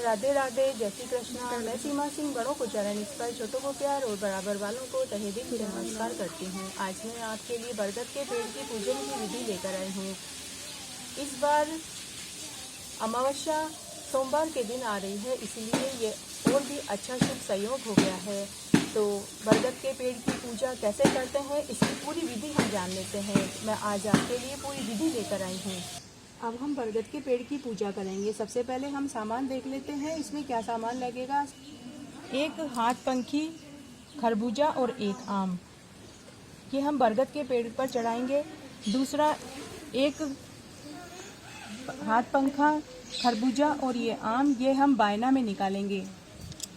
राधे राधे, जय श्री कृष्णा। मैं सीमा सिंह बड़ों को चरण स्पर्श, छोटों को प्यार और बराबर वालों को तहे दिल से नमस्कार करती हूँ। आज मैं आपके लिए बरगद के पेड़ की पूजन की विधि लेकर आई हूँ। इस बार अमावस्या सोमवार के दिन आ रही है, इसलिए ये और भी अच्छा शुभ संयोग हो गया है। तो बरगद के पेड़ की पूजा कैसे करते हैं, इसकी पूरी विधि हम जान लेते हैं। मैं आज आपके लिए पूरी विधि लेकर आई हूँ। अब हम बरगद के पेड़ की पूजा करेंगे। सबसे पहले हम सामान देख लेते हैं, इसमें क्या सामान लगेगा। एक हाथ पंखी, खरबूजा और एक आम, ये हम बरगद के पेड़ पर चढ़ाएंगे। दूसरा, एक हाथ पंखा, खरबूजा और ये आम, ये हम बायना में निकालेंगे।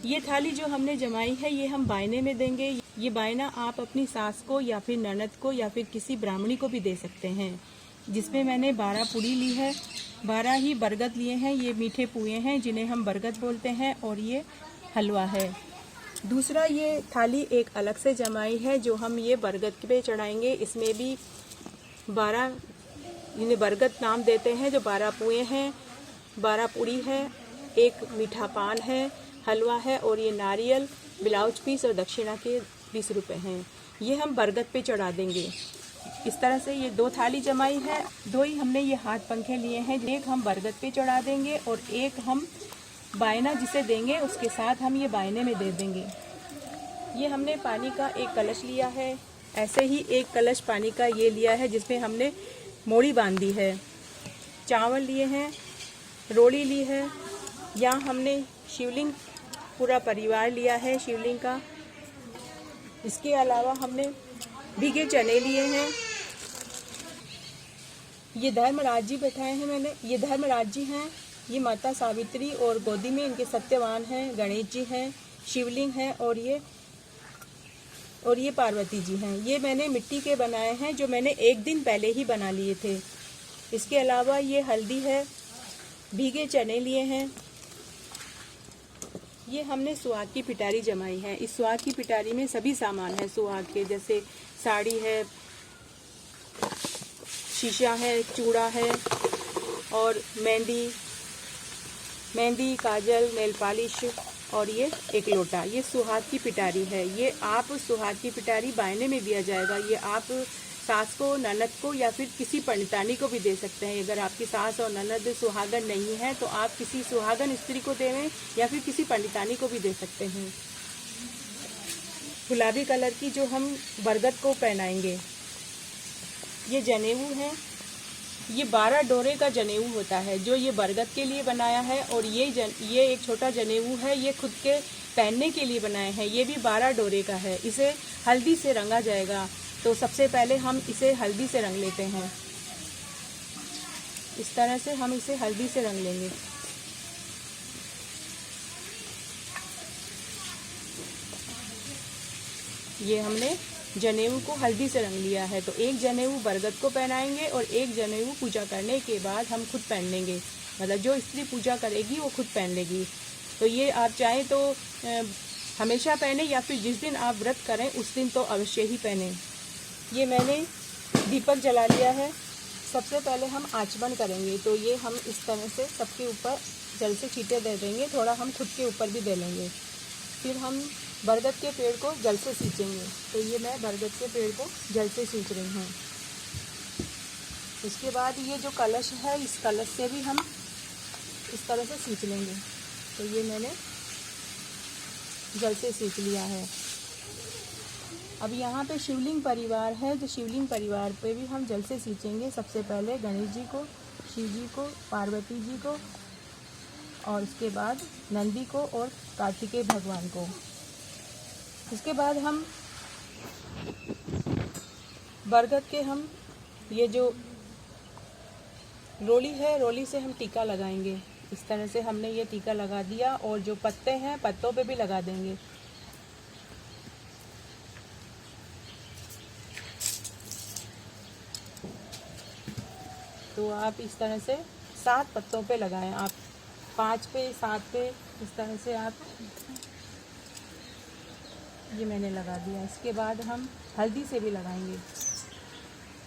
ये थाली जो हमने जमाई है, ये हम बायने में देंगे। ये बायना आप अपनी सास को या फिर ननद को या फिर किसी ब्राह्मणी को भी दे सकते हैं। जिसमें मैंने 12 पुड़ी ली है, 12 ही बरगद लिए हैं। ये मीठे पुए हैं जिन्हें हम बरगद बोलते हैं, और ये हलवा है। दूसरा, ये थाली एक अलग से जमाई है जो हम ये बरगद पे चढ़ाएंगे। इसमें भी 12, इन्हें बरगद नाम देते हैं, जो 12 पुए हैं, 12 पुड़ी है, एक मीठा पान है, हलवा है, और ये नारियल, ब्लाउज पीस और दक्षिणा के 20 रुपये हैं। ये हम बरगद पे चढ़ा देंगे। इस तरह से ये 2 थाली जमाई है। 2 ही हमने ये हाथ पंखे लिए हैं, एक हम बरगद पे चढ़ा देंगे और एक हम बायना जिसे देंगे उसके साथ हम ये बायने में दे देंगे। ये हमने पानी का एक कलश लिया है। ऐसे ही एक कलश पानी का ये लिया है जिसमें हमने मोड़ी बांधी है। चावल लिए हैं, रोड़ी ली है। यहाँ हमने शिवलिंग, पूरा परिवार लिया है शिवलिंग का। इसके अलावा हमने भीगे चने लिए हैं। ये धर्मराज जी बैठाए हैं मैंने, ये धर्मराज जी हैं। ये माता सावित्री और गोदी में इनके सत्यवान हैं, गणेश जी हैं, शिवलिंग है, और ये पार्वती जी हैं। ये मैंने मिट्टी के बनाए हैं, जो मैंने एक दिन पहले ही बना लिए थे। इसके अलावा ये हल्दी है, भीगे चने लिए हैं। ये हमने सुहाग की पिटारी जमाई है। इस सुहाग की पिटारी में सभी सामान है सुहाग के, जैसे साड़ी है, शीशा है, चूड़ा है, और मेहंदी, काजल, नेल पॉलिश, और ये एक लोटा। ये सुहाग की पिटारी है। ये आप सुहाग की पिटारी बायने में दिया जाएगा। ये आप सास को, ननद को या फिर किसी पंडितानी को भी दे सकते हैं। अगर आपकी सास और ननद सुहागन नहीं है तो आप किसी सुहागन स्त्री को देवें या फिर किसी पंडितानी को भी दे सकते हैं। गुलाबी कलर की जो हम बरगद को पहनाएंगे, ये जनेऊ है। ये 12 डोरे का जनेऊ होता है जो ये बरगद के लिए बनाया है, और ये एक छोटा जनेऊ है, ये खुद के पहनने के लिए बनाए हैं। ये भी 12 डोरे का है। इसे हल्दी से रंगा जाएगा। तो सबसे पहले हम इसे हल्दी से रंग लेते हैं। इस तरह से हम इसे हल्दी से रंग लेंगे। ये हमने जनेऊ को हल्दी से रंग लिया है। तो एक जनेऊ बरगद को पहनाएंगे और एक जनेऊ पूजा करने के बाद हम खुद पहन लेंगे। मतलब जो स्त्री पूजा करेगी वो खुद पहन लेगी। तो ये आप चाहें तो हमेशा पहने या फिर जिस दिन आप व्रत करें उस दिन तो अवश्य ही पहने। ये मैंने दीपक जला लिया है। सबसे पहले हम आचमन करेंगे। तो ये हम इस तरह से सबके ऊपर जल से छींटे दे देंगे, थोड़ा हम खुद के ऊपर भी दे लेंगे। फिर हम बरगद के पेड़ को जल से सींचेंगे। तो ये मैं बरगद के पेड़ को जल से सींच रही हूँ। उसके बाद ये जो कलश है, इस कलश से भी हम इस तरह से सींच लेंगे। तो ये मैंने जल से सींच लिया है। अब यहाँ पे शिवलिंग परिवार है, तो शिवलिंग परिवार पे भी हम जल से सींचेंगे। सबसे पहले गणेश जी को, शिव जी को, पार्वती जी को, और उसके बाद नंदी को और कार्तिकेय भगवान को। इसके बाद हम बरगद के ये जो रोली है, रोली से हम टीका लगाएंगे। इस तरह से हमने ये टीका लगा दिया, और जो पत्ते हैं पत्तों पे भी लगा देंगे। तो आप इस तरह से 7 पत्तों पे लगाएं। आप 5 पे, 7 पे, इस तरह से आप, ये मैंने लगा दिया। इसके बाद हम हल्दी से भी लगाएंगे।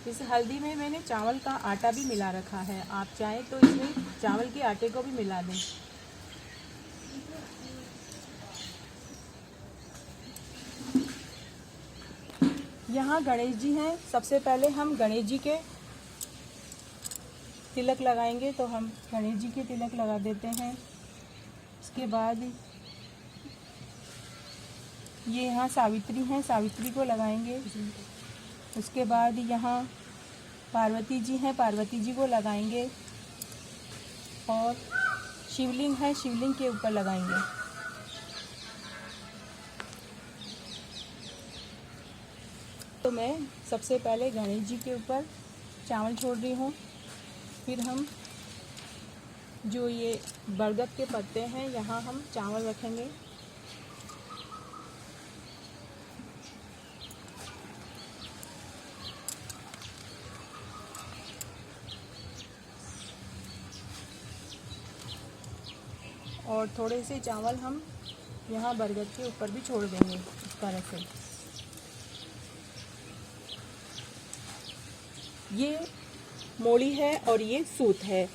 इस हल्दी में मैंने चावल का आटा भी मिला रखा है। आप चाहें तो इसमें चावल के आटे को भी मिला दें। यहाँ गणेश जी हैं। सबसे पहले हम गणेश जी के तिलक लगाएंगे, तो हम गणेश जी के तिलक लगा देते हैं। उसके बाद ये यहाँ सावित्री हैं, सावित्री को लगाएंगे। उसके बाद यहाँ पार्वती जी हैं, पार्वती जी को लगाएंगे। और शिवलिंग है, शिवलिंग के ऊपर लगाएंगे। तो मैं सबसे पहले गणेश जी के ऊपर चावल छोड़ रही हूँ। फिर हम जो ये बरगद के पत्ते हैं, यहाँ हम चावल रखेंगे। और थोड़े से चावल हम यहाँ बरगद के ऊपर भी छोड़ देंगे इस तरह से। ये मोड़ी है और ये सूत है।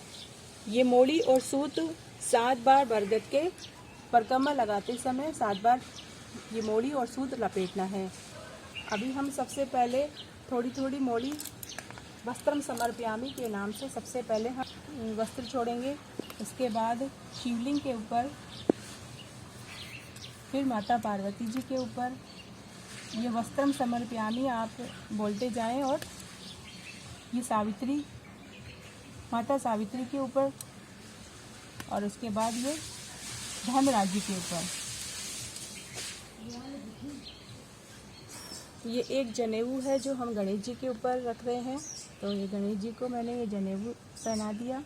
ये मोड़ी और सूत 7 बार बरगद के परिक्रमा लगाते समय 7 बार ये मोड़ी और सूत लपेटना है। अभी हम सबसे पहले थोड़ी थोड़ी मोड़ी वस्त्रम समर्पयामि के नाम से सबसे पहले हम वस्त्र छोड़ेंगे। उसके बाद शिवलिंग के ऊपर, फिर माता पार्वती जी के ऊपर ये वस्त्रम समर्पयामि आप बोलते जाएं। और ये सावित्री, माता सावित्री के ऊपर, और उसके बाद ये धर्मराज जी के ऊपर। ये एक जनेऊ है जो हम गणेश जी के ऊपर रख रहे हैं। तो ये गणेश जी को मैंने ये जनेऊ पहना दिया।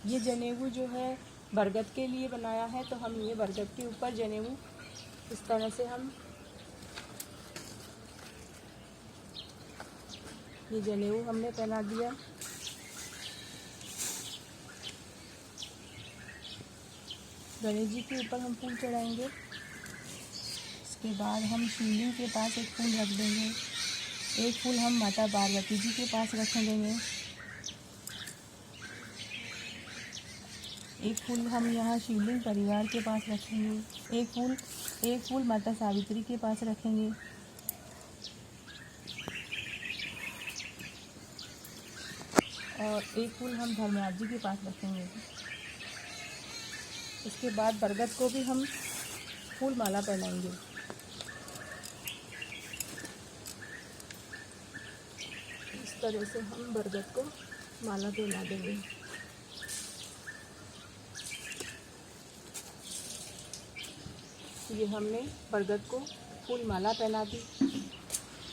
ये जनेऊ जो है बरगद के लिए बनाया है, तो हम ये बरगद के ऊपर जनेऊ इस तरह से हम ये जनेऊ हमने पहना दिया। गणेश जी के ऊपर हम फूल चढ़ाएंगे। इसके बाद हम शिवलिंग के पास एक फूल रख देंगे। एक फूल हम माता पार्वती जी के पास रख देंगे। एक फूल हम यहाँ शिवलिंग परिवार के पास रखेंगे। एक फूल माता सावित्री के पास रखेंगे। और एक फूल हम धर्मराज जी के पास रखेंगे। इसके बाद बरगद को भी हम फूल माला पहनाएंगे। इस तरह से हम बरगद को माला पहना देंगे। ये हमने बरगद को फूल माला पहना दी।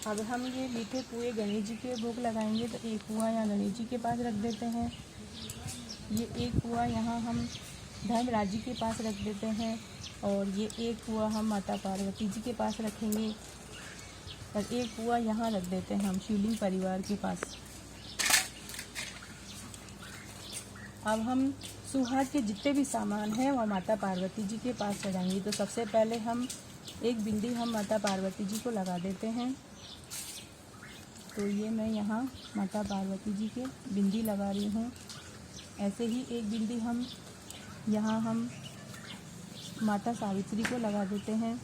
अब हम ये मीठे पुए गणेश जी के भोग लगाएंगे। तो एक पुआ यहाँ गणेश जी के पास रख देते हैं। ये एक पुआ यहाँ हम धर्मराज जी के पास रख देते हैं। और ये एक पुआ हम माता पार्वती जी के पास रखेंगे। और एक पुआ यहाँ रख देते हैं हम शिवलिंग परिवार के पास। अब हम सुहाग के जितने भी सामान हैं वो माता पार्वती जी के पास चढ़ाएंगे। तो सबसे पहले हम एक बिंदी हम माता पार्वती जी को लगा देते हैं। तो ये मैं यहाँ माता पार्वती जी के बिंदी लगा रही हूँ। ऐसे ही एक बिंदी हम यहाँ हम माता सावित्री को लगा देते हैं।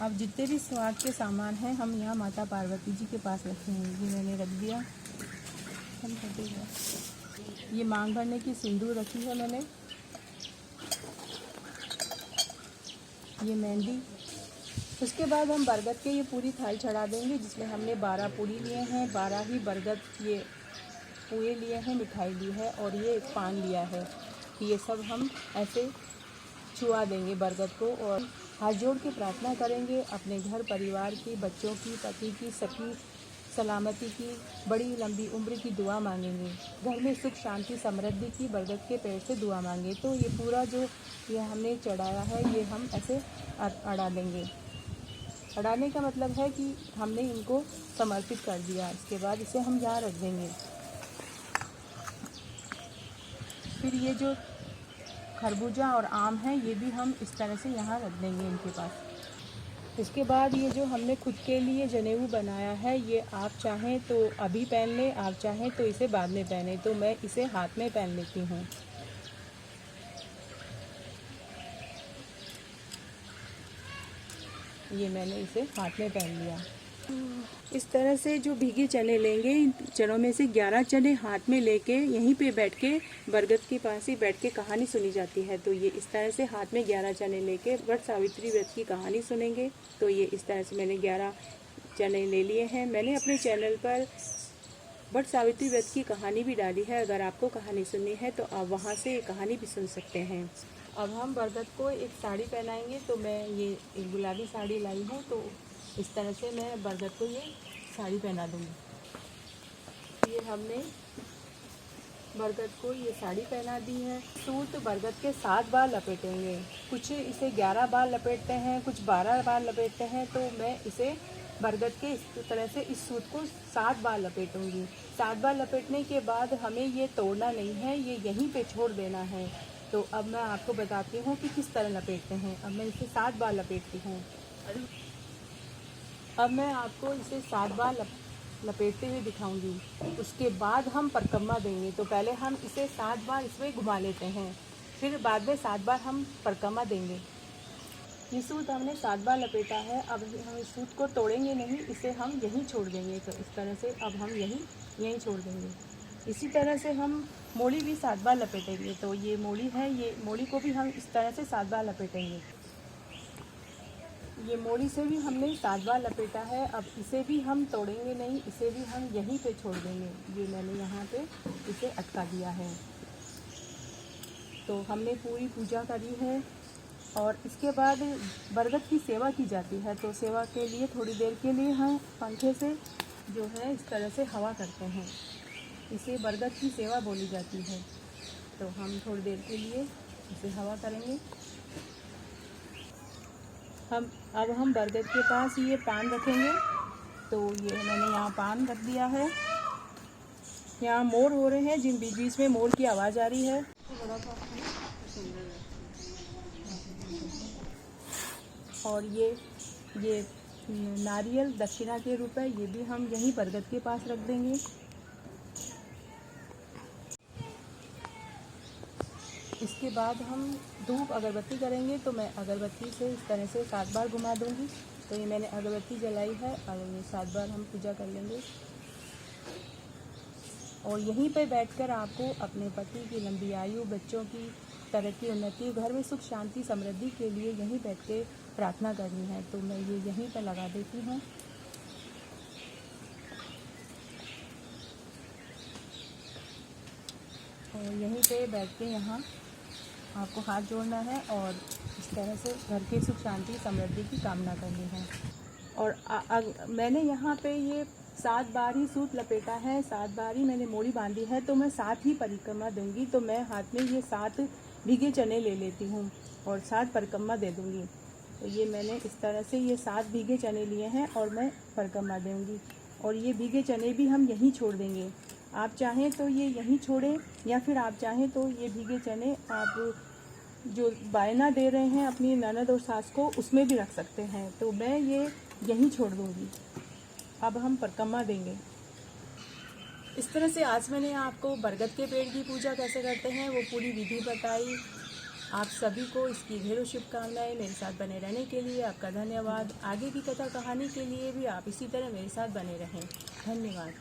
अब जितने भी सुहाग के सामान हैं हम यहाँ माता पार्वती जी के पास रखेंगे। ये मैंने रख दिया। हम कटेगा। ये मांग भरने की सिंदूर रखी है मैंने। ये मेहंदी। उसके बाद हम बरगद के ये पूरी थाल चढ़ा देंगे, जिसमें हमने 12 पूरी लिए हैं, 12 ही बरगद ये पुए लिए हैं, मिठाई ली है और ये एक पान लिया है। ये सब हम ऐसे छुआ देंगे बरगद को और हाथ जोड़ के प्रार्थना करेंगे अपने घर परिवार की, बच्चों की, पति की, सखी सलामती की, बड़ी लंबी उम्र की दुआ मांगेंगे। घर में सुख शांति समृद्धि की बरगद के पेड़ से दुआ मांगे। तो ये पूरा जो ये हमने चढ़ाया है ये हम ऐसे अड़ा देंगे। अड़ाने का मतलब है कि हमने इनको समर्पित कर दिया। इसके बाद इसे हम यहाँ रख देंगे। फिर ये जो खरबूजा और आम है ये भी हम इस तरह से यहाँ रख देंगे इनके पास। इसके बाद ये जो हमने खुद के लिए जनेऊ बनाया है ये आप चाहें तो अभी पहन लें, आप चाहें तो इसे बाद में पहने। तो मैं इसे हाथ में पहन लेती हूँ। ये मैंने इसे हाथ में पहन लिया। इस तरह से जो भीगे चने लेंगे, इन चनों में से 11 चने हाथ में लेके यहीं पे बैठ के बरगद के पास ही बैठ के कहानी सुनी जाती है। तो ये इस तरह से हाथ में 11 चने लेके वट सावित्री व्रत की कहानी सुनेंगे। तो ये इस तरह से मैंने 11 चने ले लिए हैं। मैंने अपने चैनल पर वट सावित्री व्रत की कहानी भी डाली है, अगर आपको कहानी सुननी है तो आप वहाँ से कहानी भी सुन सकते हैं। अब हम बरगद को एक साड़ी पहनाएंगे। तो मैं ये एक गुलाबी साड़ी लाई हूँ, तो इस तरह से मैं बरगद को ये साड़ी पहना दूँगी। ये हमने बरगद को ये साड़ी पहना दी है। सूत बरगद के 7 बार लपेटेंगे। कुछ इसे 11 बार लपेटते हैं, कुछ 12 बार लपेटते हैं। तो मैं इसे बरगद के इस तरह से इस सूत को 7 बार लपेटूंगी। 7 बार लपेटने के बाद हमें ये तोड़ना नहीं है, ये यहीं पे छोड़ देना है। तो अब मैं आपको बताती हूँ कि किस तरह लपेटते हैं। अब मैं इसे 7 बार लपेटती हूँ। अब मैं आपको इसे 7 बार लपेटते हुए दिखाऊंगी। उसके बाद हम परिक्रमा देंगे। तो पहले हम इसे 7 बार इसमें घुमा लेते हैं, फिर बाद में 7 बार हम परिक्रमा देंगे। ये सूत हमने 7 बार लपेटा है। अब हम इस सूत को तोड़ेंगे नहीं, इसे हम यहीं छोड़ देंगे। तो इस तरह से अब हम यहीं छोड़ देंगे। इसी तरह से हम मोड़ी भी 7 बार लपेटेंगे। तो ये मोड़ी है, ये मोड़ी को भी हम इस तरह से 7 बार लपेटेंगे। ये मोड़ी से भी हमने 7 बार लपेटा है। अब इसे भी हम तोड़ेंगे नहीं, इसे भी हम यहीं पे छोड़ देंगे। ये मैंने यहाँ पे इसे अटका दिया है। तो हमने पूरी पूजा करी है और इसके बाद बरगद की सेवा की जाती है। तो सेवा के लिए थोड़ी देर के लिए हम पंखे से जो है इस तरह से हवा करते हैं। इसे बरगद की सेवा बोली जाती है। तो हम थोड़ी देर के लिए इसे हवा करेंगे। अब हम बरगद के पास ये पान रखेंगे। तो ये मैंने यहाँ पान रख दिया है। यहाँ मोर हो रहे हैं, जिन बीच बीच में मोर की आवाज़ आ रही है। और ये नारियल दक्षिणा के रूप है, ये भी हम यहीं बरगद के पास रख देंगे। इसके बाद हम धूप अगरबत्ती करेंगे। तो मैं अगरबत्ती से इस तरह से 7 बार घुमा दूंगी। तो ये मैंने अगरबत्ती जलाई है और ये 7 बार हम पूजा कर लेंगे। और यहीं पे बैठकर आपको अपने पति की लंबी आयु, बच्चों की तरक्की, उन्नति, घर में सुख शांति समृद्धि के लिए यहीं बैठ के प्रार्थना करनी है। तो मैं ये यहीं पर लगा देती हूँ। और यहीं पे बैठ के यहाँ आपको हाथ जोड़ना है और इस तरह से घर के सुख शांति समृद्धि की कामना करनी है। और मैंने यहाँ पे ये 7 बार ही सूत लपेटा है, 7 बार ही मैंने मोड़ी बांधी है। तो मैं 7 ही परिक्रमा दूंगी। तो मैं हाथ में ये 7 भीगे चने ले लेती हूँ और 7 परिक्रमा दे दूँगी। तो ये मैंने इस तरह से ये 7 भीगे चने लिए हैं और मैं परिक्रमा दूँगी। और ये भीगे चने भी हम यहीं छोड़ देंगे। आप चाहें तो ये यहीं छोड़ें, या फिर आप चाहें तो ये भीगे चने आप जो बायना दे रहे हैं अपनी ननद और सास को, उसमें भी रख सकते हैं। तो मैं ये यहीं छोड़ दूँगी। अब हम परिक्रमा देंगे। इस तरह से आज मैंने आपको बरगद के पेड़ की पूजा कैसे करते हैं वो पूरी विधि बताई। आप सभी को इसकी ढेरों शुभकामनाएं। मेरे साथ बने रहने के लिए आपका धन्यवाद। आगे की कथा कहानी के लिए भी आप इसी तरह मेरे साथ बने रहें। धन्यवाद।